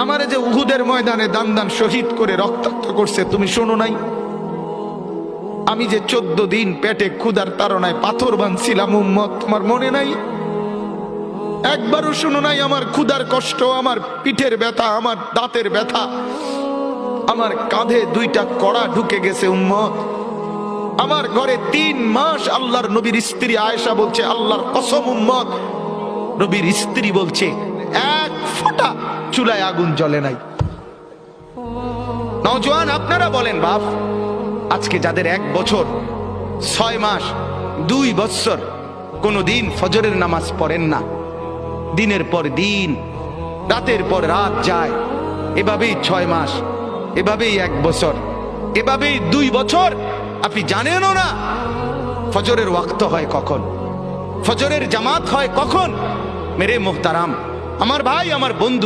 আমারে যে উহুদের ময়দানে দান দান শহীদ করে রক্তাক্ত করছে তুমি শোনো নাই? আমি যে 14 দিন পেটে ক্ষুধার তাড়নায় পাথর বাঁধছিলাম উম্মত, তোমার মনে নাই? একবারও শোনো নাই আমার ক্ষুধার কষ্ট, আমার পিঠের ব্যথা, আমার দাঁতের ব্যথা, আমার কাঁধে 2টা কড়া ঢুকে গেছে উম্মত। আমার ঘরে 3 মাস আল্লাহর নবীর স্ত্রী আয়েশা বলছে, আল্লাহর কসম উম্মত, নবীর স্ত্রী বলছে এক ফোঁটা চুলায় আগুন জ্বলে নাই। নওজোয়ান আপনারা বলেন বাপ, আজকে যাদের 1 বছর 6 মাস 2 বছর কোনদিন ফজরের নামাজ পড়েন না, দিনের পর দিন রাতের পর রাত যায়, এভাবেই 6 মাস, এভাবেই 1 বছর, এভাবেই 2 বছর, আপনি জানেনও না ফজরের ওয়াক্ত হয় কখন, ফজরের জামাত হয় কখন। মেরে মুহতারাম, আমার ভাই, আমার বন্ধু,